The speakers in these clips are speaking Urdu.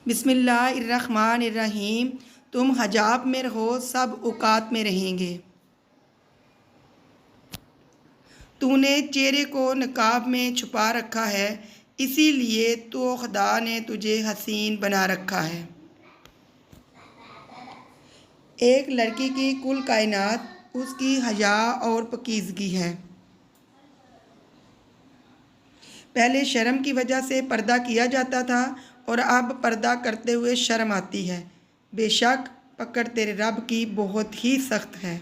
بسم اللہ الرحمن الرحیم۔ تم حجاب میں رہو، سب اوقات میں رہیں گے۔ تو نے چہرے کو نقاب میں چھپا رکھا ہے، اسی لیے تو خدا نے تجھے حسین بنا رکھا ہے۔ ایک لڑکی کی کل کائنات اس کی حیا اور پاکیزگی ہے۔ پہلے شرم کی وجہ سے پردہ کیا جاتا تھا اور اب پردہ کرتے ہوئے شرم آتی ہے۔ بے شک پکڑ تیرے رب کی بہت ہی سخت ہے۔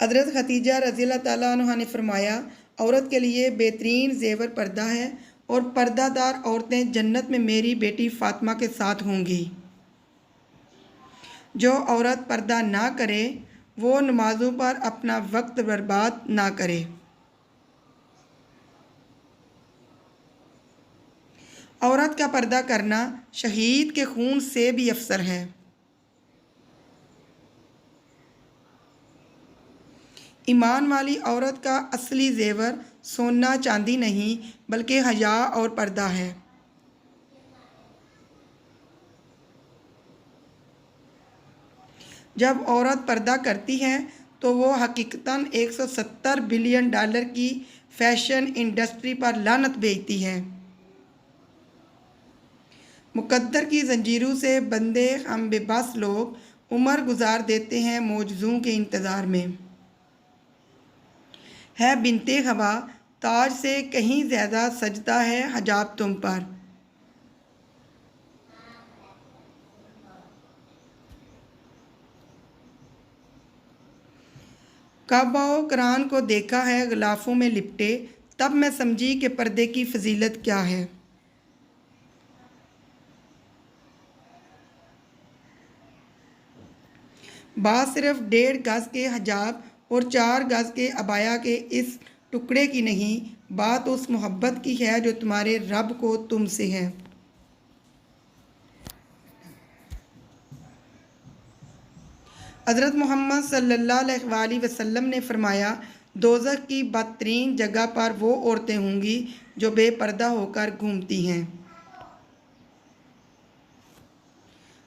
حضرت خدیجہ رضی اللہ تعالیٰ عنہ نے فرمایا، عورت کے لیے بہترین زیور پردہ ہے اور پردہ دار عورتیں جنت میں میری بیٹی فاطمہ کے ساتھ ہوں گی۔ جو عورت پردہ نہ کرے وہ نمازوں پر اپنا وقت برباد نہ کرے۔ عورت کا پردہ کرنا شہید کے خون سے بھی افضل ہے۔ ایمان والی عورت کا اصلی زیور سونا چاندی نہیں بلکہ حیا اور پردہ ہے۔ جب عورت پردہ کرتی ہے تو وہ حقیقتاً $170 بلین کی فیشن انڈسٹری پر لعنت بھیجتی ہے۔ مقدر کی زنجیروں سے بندے ہم بے بس لوگ عمر گزار دیتے ہیں معجزوں کے انتظار میں۔ ہے بنت حوا، تاج سے کہیں زیادہ سجدہ ہے حجاب تم پر۔ کعبہ و قرآن کو دیکھا ہے غلافوں میں لپٹے، تب میں سمجھی کہ پردے کی فضیلت کیا ہے۔ بات صرف 1.5 گز کے حجاب اور 4 گز کے عبایا کے اس ٹکڑے کی نہیں، بات اس محبت کی ہے جو تمہارے رب کو تم سے ہے۔ حضرت محمد صلی اللہ علیہ وآلہ وسلم نے فرمایا، دوزخ کی بدترین جگہ پر وہ عورتیں ہوں گی جو بے پردہ ہو کر گھومتی ہیں۔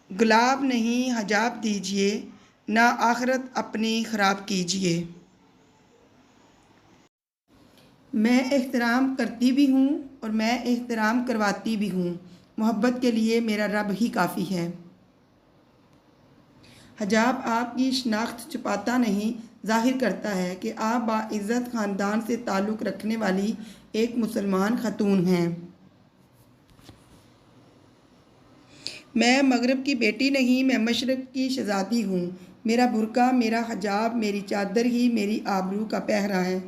گلاب نہیں حجاب دیجیے، نہ آخرت اپنی خراب کیجیے۔ میں احترام کرتی بھی ہوں اور میں احترام کرواتی بھی ہوں، محبت کے لیے میرا رب ہی کافی ہے۔ حجاب آپ کی شناخت چھپاتا نہیں، ظاہر کرتا ہے کہ آپ باعزت خاندان سے تعلق رکھنے والی ایک مسلمان خاتون ہیں۔ میں مغرب کی بیٹی نہیں، میں مشرق کی شہزادی ہوں۔ میرا برقع، میرا حجاب، میری چادر ہی میری آبرو کا پہرا ہے۔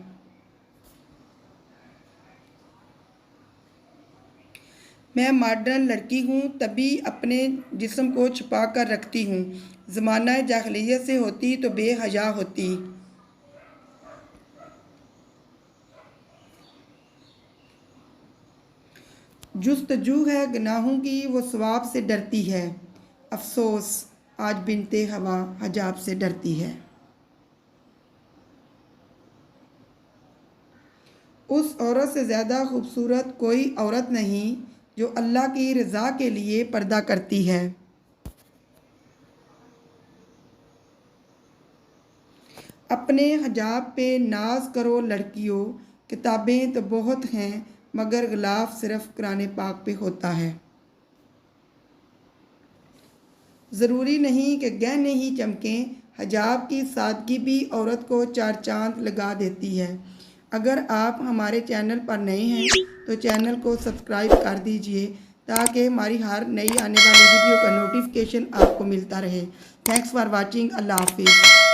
میں ماڈرن لڑکی ہوں، تبھی اپنے جسم کو چھپا کر رکھتی ہوں۔ زمانہ جاہلیت سے ہوتی تو بے حیا ہوتی۔ جستجو ہے گناہوں کی، وہ ثواب سے ڈرتی ہے۔ افسوس، آج بنت حوا حجاب سے ڈرتی ہے۔ اس عورت سے زیادہ خوبصورت کوئی عورت نہیں جو اللہ کی رضا کے لیے پردہ کرتی ہے۔ اپنے حجاب پہ ناز کرو لڑکیوں، کتابیں تو بہت ہیں مگر غلاف صرف قرآن پاک پہ ہوتا ہے۔ ضروری نہیں کہ گہنے ہی چمکیں، حجاب کی سادگی بھی عورت کو 4 چاند لگا دیتی ہے۔ اگر آپ ہمارے چینل پر نئے ہیں تو چینل کو سبسکرائب کر دیجئے تاکہ ہماری ہر نئی آنے والی ویڈیو کا نوٹیفیکیشن آپ کو ملتا رہے۔ Thanks for watching. اللہ حافظ۔